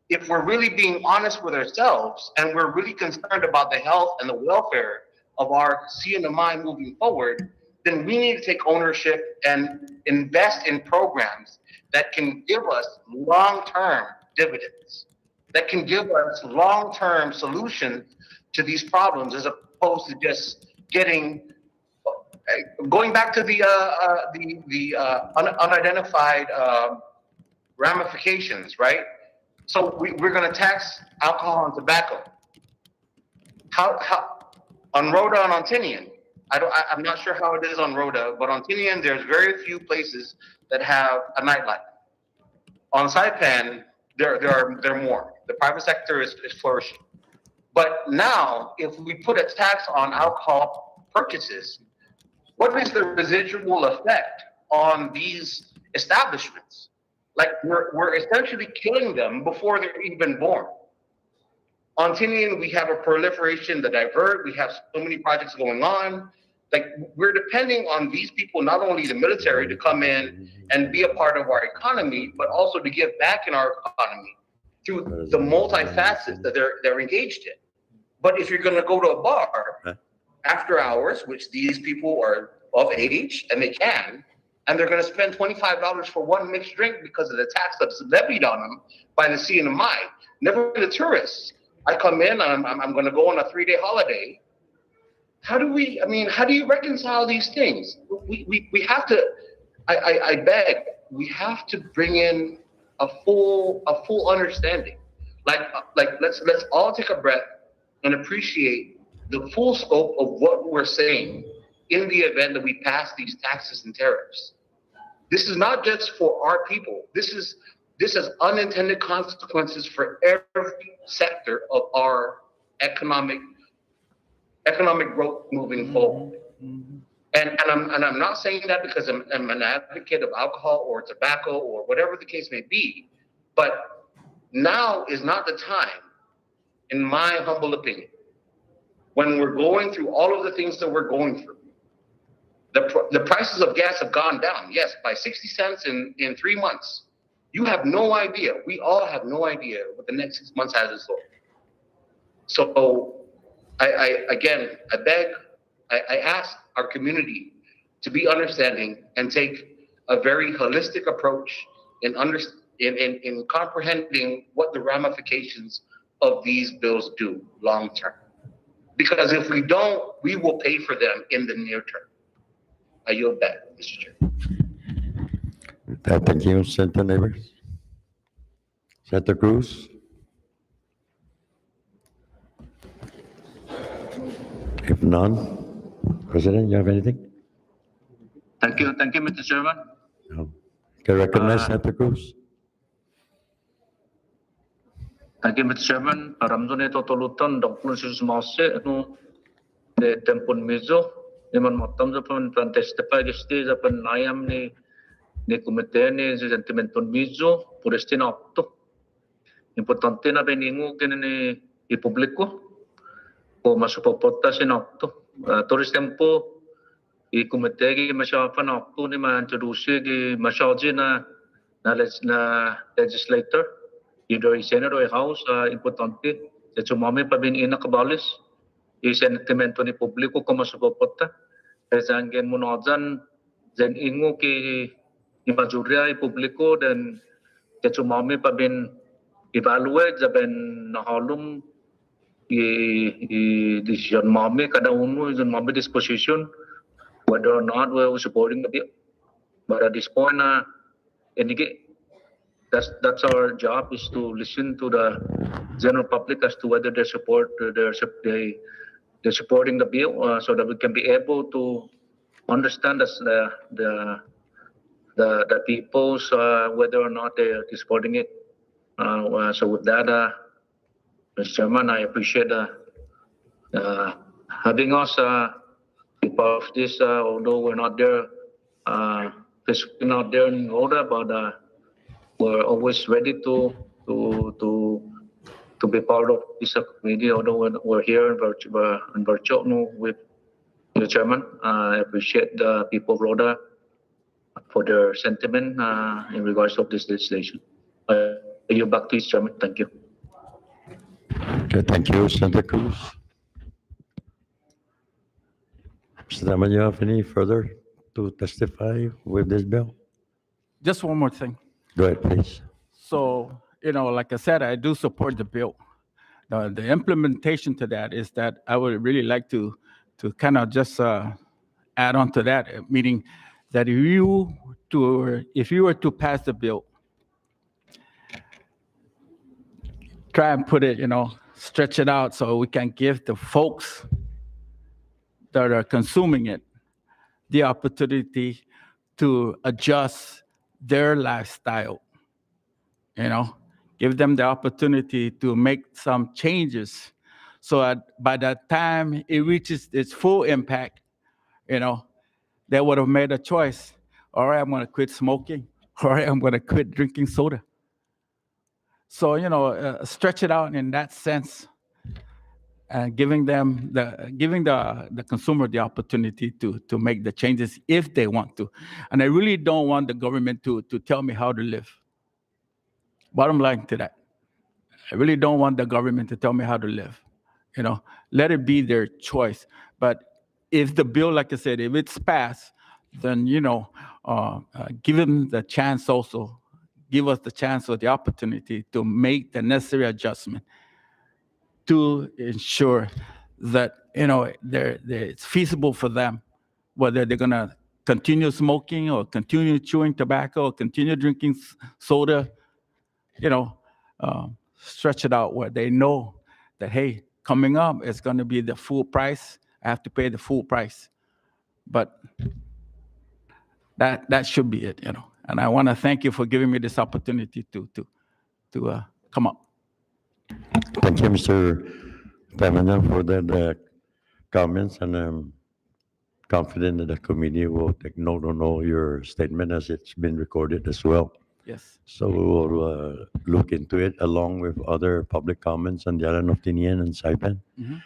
if we're really being honest with ourselves and we're really concerned about the health and the welfare of our CNMI moving forward, then we need to take ownership and invest in programs that can give us long-term dividends, that can give us long-term solutions to these problems, as opposed to just going back to the unidentified ramifications, right? So we're going to tax alcohol and tobacco. How on ROTA and on Tinian? I'm not sure how it is on ROTA, but on Tinian there's very few places that have a nightlife. On Saipan there are more. The private sector is flourishing. But now, if we put a tax on alcohol purchases, what is the residual effect on these establishments? Like, we're essentially killing them before they're even born. On Tinian, we have a proliferation, the divert, we have so many projects going on. Like, we're depending on these people, not only the military, to come in and be a part of our economy, but also to give back in our economy through the multifacets that they're engaged in. But if you're going to go to a bar after hours, which these people are of age and they can, and they're going to spend $25 for one mixed drink because of the tax that's levied on them by the CNMI. Never the tourists. I come in, I'm going to go on a 3-day holiday. How do you reconcile these things? We have to, I beg, we have to bring in a full understanding. Like let's all take a breath and appreciate the full scope of what we're saying in the event that we pass these taxes and tariffs. This is not just for our people. This has unintended consequences for every sector of our economic growth moving forward. And I'm not saying that because I'm an advocate of alcohol or tobacco or whatever the case may be, but now is not the time, in my humble opinion, when we're going through all of the things that we're going through. The prices of gas have gone down, yes, by 60 cents in 3 months. You have no idea. We all have no idea what the next 6 months has in store. So I beg, I ask our community to be understanding and take a very holistic approach in comprehending what the ramifications of these bills do long term. Because if we don't, we will pay for them in the near term. I yield back, Mr. Chair. Thank you, Senator Neighbors. Senator Cruz? If none, President, you have anything? Thank you, Mr. Chairman. No. Can I recognize Senator Cruz? Thank you, Mr. Chairman. Ramzone totolutan dokun sus mause no de tempun mizo Iman matam japan testify gesti japan nayam ni komite ni sentimenton mizo puresti opto. Importante na beningu kene ni publiko o masupopota sin opto. Toris tempo I komite gi masyapan opto ni ma-introduce gi masyaji na legislator either Senate or House, importante. At sumami pa bin ina kabalis, sentimento ni publiko kung masupopota. Kaya angin mo na dyan, dyan ingo ki imajurya publiko, dan at sumami pa bin evaluate, jaban nahalum decision mami, kada uno, decision mami disposition, whether or not we're supporting the bill. But at this point, that's our job, is to listen to the general public as to whether they're supporting the bill, so that we can be able to understand as the people's whether or not they're supporting it. So with that, Mr. Chairman, I appreciate having us be part of this, although we're not there, physically not there in order, but we're always ready to be part of this committee, although we're here in virtual with the chairman. I appreciate the people of ROTA for their sentiment in regards of this legislation. You back to you, Chairman. Thank you. Okay, thank you, Senator Cruz. Mr. Chairman, you have any further to testify with this bill? Just one more thing. Go ahead, please. So, like I said, I do support the bill. The implementation to that is that I would really like to kind of just add on to that, meaning that if you were to pass the bill, try and put it, stretch it out so we can give the folks that are consuming it the opportunity to adjust their lifestyle, give them the opportunity to make some changes so that by the time it reaches its full impact, they would have made a choice. All right, I'm going to quit smoking. All right, I'm going to quit drinking soda. So, stretch it out in that sense, and giving the consumer the opportunity to make the changes if they want to. And I really don't want the government to tell me how to live. Bottom line to that. I really don't want the government to tell me how to live. Let it be their choice. But if the bill, like I said, if it's passed, then, give them the chance also. Give us the chance or the opportunity to make the necessary adjustment to ensure that, it's feasible for them, whether they're going to continue smoking or continue chewing tobacco or continue drinking soda, stretch it out where they know that, hey, coming up, it's going to be the full price. I have to pay the full price. But that should be it, And I want to thank you for giving me this opportunity to come up. Thank you, Mr. Tamanyan, for that comments, and I'm confident that the committee will take note on all your statement as it's been recorded as well. Yes. So we will look into it along with other public comments on the island of Tinian and Saipan. Mhm.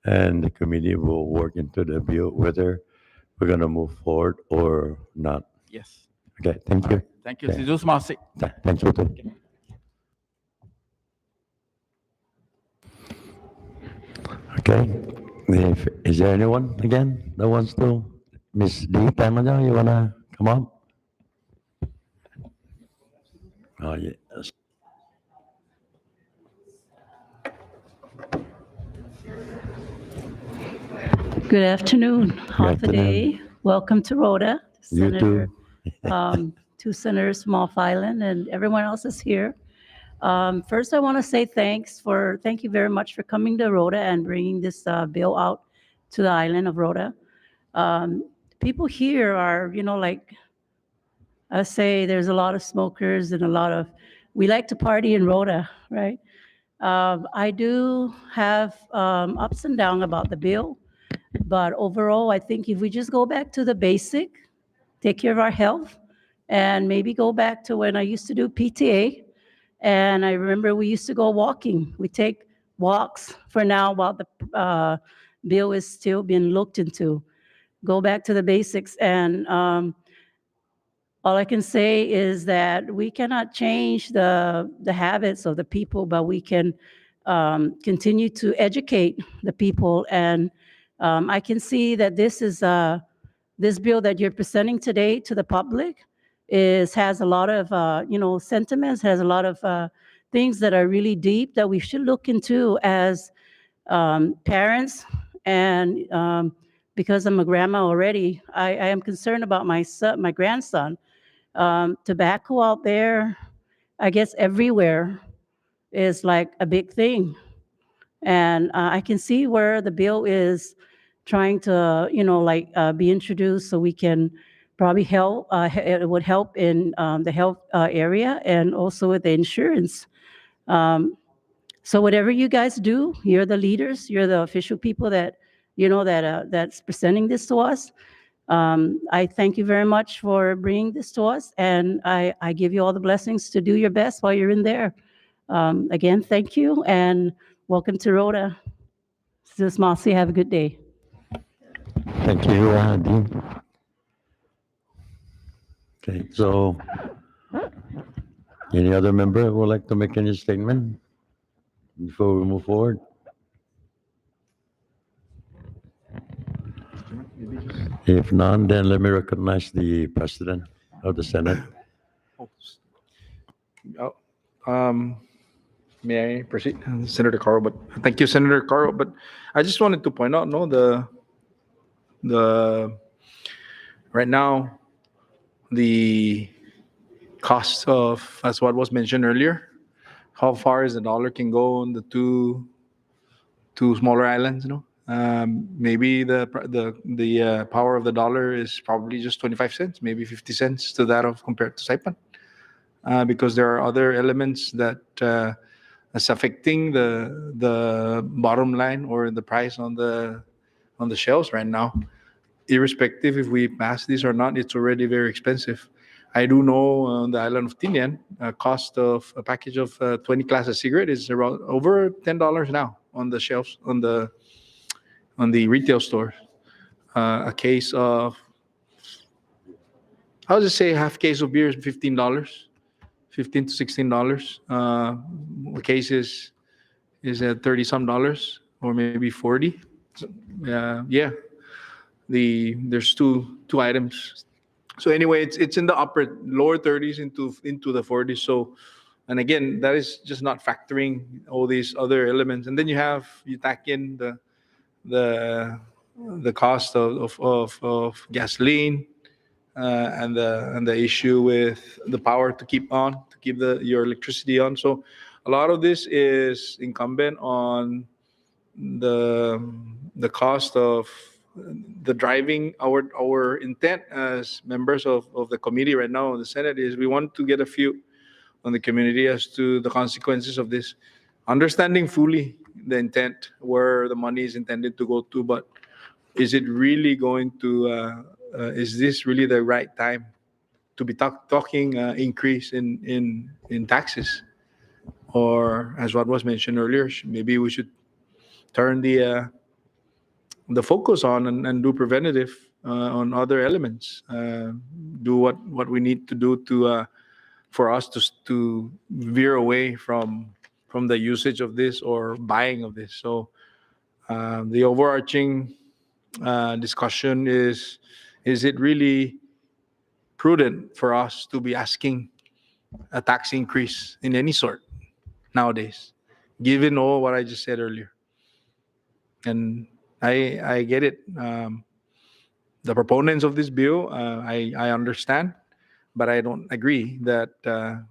And the committee will work into the bill whether we're going to move forward or not. Yes. Okay, thank you. Thank you. Okay. Thank you too. Okay, is there anyone again that wants to? Miss D. Tamanyan, you want to come up? Oh, yes. Good afternoon, half a afternoon. day. Welcome to ROTA. You too. Two senators from off island, and everyone else is here. First, I want to say thank you very much for coming to ROTA and bringing this bill out to the island of ROTA. People here are, like I say, there's a lot of smokers and we like to party in ROTA, right? I do have ups and downs about the bill. But overall, I think if we just go back to the basic, take care of our health, and maybe go back to when I used to do PTA, and I remember we used to go walking. We take walks for now while the bill is still being looked into. Go back to the basics, and all I can say is that we cannot change the habits of the people, but we can continue to educate the people. And I can see that this bill that you're presenting today to the public has a lot of sentiments, has a lot of things that are really deep that we should look into as parents. And because I'm a grandma already, I am concerned about my grandson. Tobacco out there I guess everywhere is like a big thing. And I can see where the bill is trying to, be introduced so we can probably help. It would help in the health area and also with the insurance. So whatever you guys do, you're the leaders, you're the official people that, that's presenting this to us. I thank you very much for bringing this to us, and I give you all the blessings to do your best while you're in there. Again, thank you, and welcome to ROTA. This is Marcy. Have a good day. Thank you, Dean. Okay, so any other member would like to make any statement before we move forward? If none, then let me recognize the President of the Senate. Oh, may I proceed, Senator Caro? But thank you, Senator Caro. But I just wanted to point out, no, the right now the cost of, as what was mentioned earlier, how far is the dollar can go on the two smaller islands, maybe the power of the dollar is probably just 25 cents, maybe 50 cents to that of compared to Saipan, because there are other elements that is affecting the bottom line or the price on the shelves right now. Irrespective if we pass this or not, it's already very expensive. I do know on the island of Tinian, cost of a package of 20 class of cigarette is around over $10 now on the shelves on the retail store. A case of, I'll just say half case of beer is $15, $15 to $16. The case is at 30 some dollars or maybe 40. So, yeah, there's two items. So anyway, it's in the lower 30s into the 40s. So, and again, that is just not factoring all these other elements. And then you tack in the cost of gasoline, and the issue with the power to keep your electricity on. So a lot of this is incumbent on the cost of the driving. Our intent as members of the committee right now in the Senate is we want to get a view on the community as to the consequences of this, understanding fully the intent, where the money is intended to go to, but is it really going to is this really the right time to be talking increase in taxes? Or as what was mentioned earlier, maybe we should turn the focus on and do preventative on other elements, do what we need to do to for us to veer away from the usage of this or buying of this. So the overarching discussion is it really prudent for us to be asking a tax increase in any sort nowadays, given all what I just said earlier? And I get it. The proponents of this bill, I understand, but I don't agree that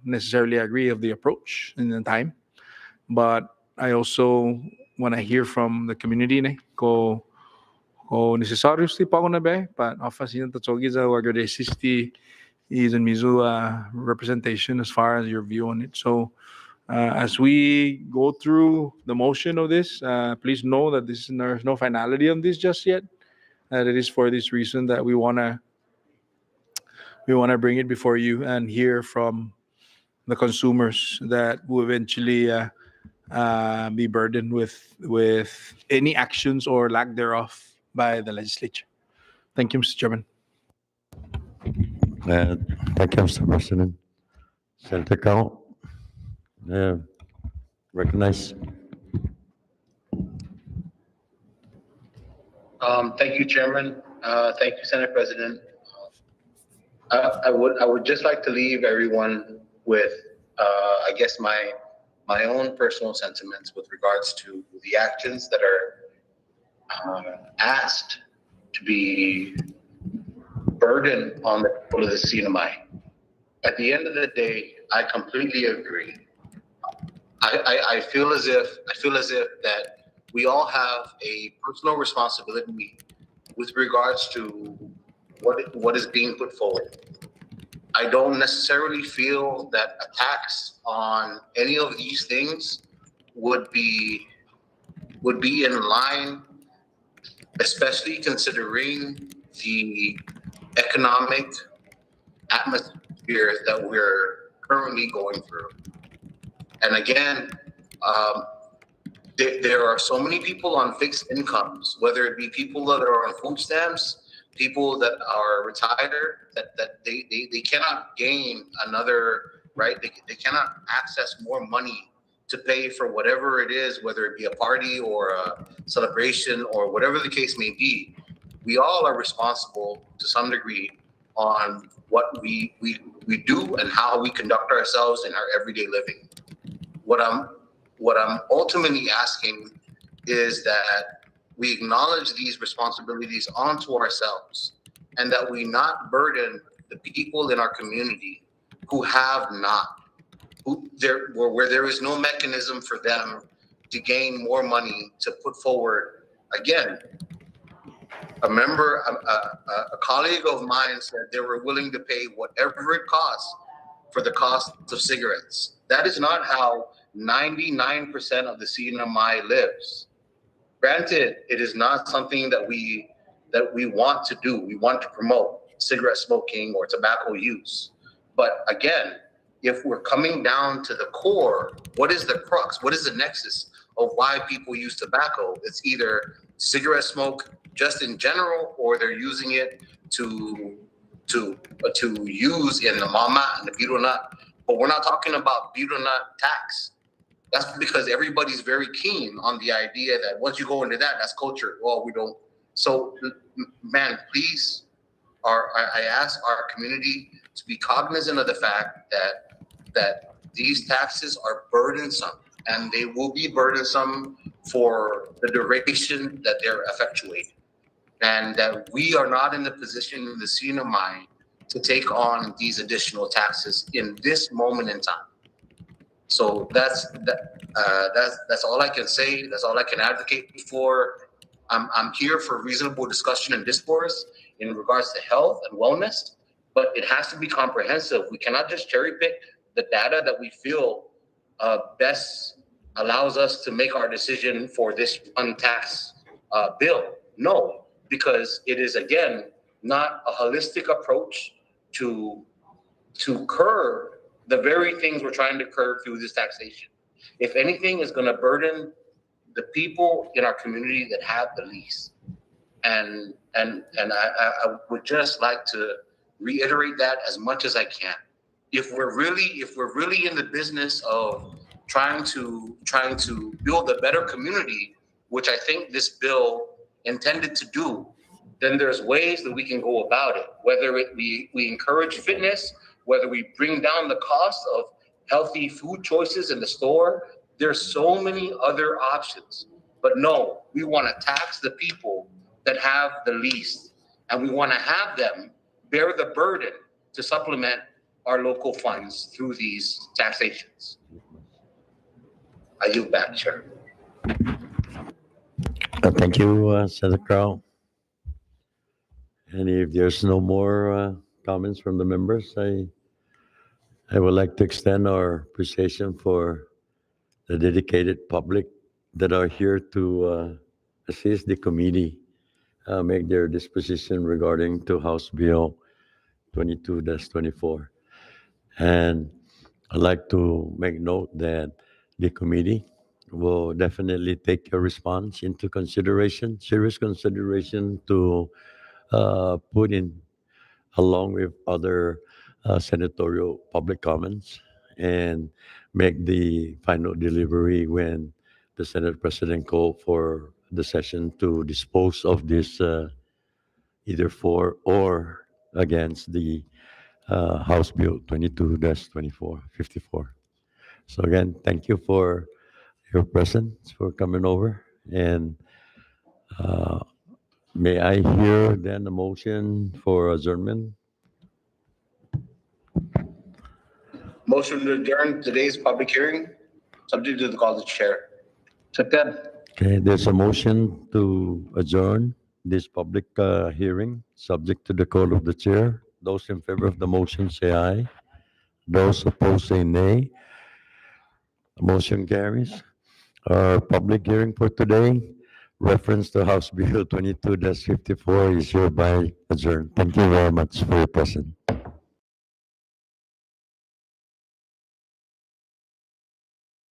necessarily agree of the approach in the time. But I also want to hear from the community ko necesarios ti pa ako na ba, but ofas yun tatsogi sa wagadesis ti isn't mizu representation as far as your view on it. So as we go through the motion of this, please know that there's no finality on this just yet. That it is for this reason that we wanna bring it before you and hear from the consumers that will eventually be burdened with any actions or lack thereof by the legislature. Thank you, Mr. Chairman. Thank you, Mr. President. Senator Cao, recognize. Thank you, Chairman. Thank you, Senate President. I would just like to leave everyone with, I guess, my own personal sentiments with regards to the actions that are asked to be burdened on the people of the CNMI. At the end of the day, I completely agree. I feel as if that we all have a personal responsibility with regards to what is being put forward. I don't necessarily feel that a tax on any of these things would be in line, especially considering the economic atmosphere that we're currently going through. And again, um, there are so many people on fixed incomes, whether it be people that are on food stamps, people that are retired, that they cannot gain another, right? They cannot access more money to pay for whatever it is, whether it be a party or a celebration or whatever the case may be. We all are responsible to some degree on what we do and how we conduct ourselves in our everyday living. What I'm ultimately asking is that we acknowledge these responsibilities onto ourselves and that we not burden the people in our community who have not, where there is no mechanism for them to gain more money to put forward. Again, a colleague of mine said they were willing to pay whatever it costs for the cost of cigarettes. That is not how 99% of the CNMI lives. Granted, it is not something that we want to do. We want to promote cigarette smoking or tobacco use. But again, if we're coming down to the core, what is the crux? What is the nexus of why people use tobacco? It's either cigarette smoke just in general, or they're using it to use in the mama and the betel nut. But we're not talking about betel nut tax. That's because everybody's very keen on the idea that once you go into that, that's culture. Well, we don't. So, man, please, I ask our community to be cognizant of the fact that these taxes are burdensome, and they will be burdensome for the duration that they're effectuated, and that we are not in the position in the CNMI to take on these additional taxes in this moment in time. So that's all I can say. That's all I can advocate for. I'm here for reasonable discussion and discourse in regards to health and wellness, but it has to be comprehensive. We cannot just cherry pick the data that we feel best allows us to make our decision for this one tax bill. No, because it is again not a holistic approach to curb the very things we're trying to curb through this taxation. If anything is going to burden the people in our community that have the least. And I would just like to reiterate that as much as I can. If we're really in the business of trying to build a better community, which I think this bill intended to do, then there's ways that we can go about it. Whether we encourage fitness, whether we bring down the cost of healthy food choices in the store, there's so many other options. But no, we want to tax the people that have the least, and we want to have them bear the burden to supplement our local funds through these taxations. I yield back, Chair. Thank you, Senator Crow. And if there's no more comments from the members, I would like to extend our appreciation for the dedicated public that are here to assist the committee make their disposition regarding to House Bill 22-24. And I'd like to make note that the committee will definitely take your response into consideration, serious consideration to put in along with other senatorial public comments and make the final delivery when the Senate President called for the session to dispose of this either for or against the House Bill 22-2454. So again, thank you for your presence, for coming over. And may I hear then a motion for adjournment? Motion to adjourn today's public hearing, subject to the call of the chair. Second. Okay, there's a motion to adjourn this public hearing, subject to the call of the chair. Those in favor of the motion say aye. Those opposed say nay. Motion carries. Our public hearing for today, reference to House Bill 22-54 is hereby adjourned. Thank you very much for your presence.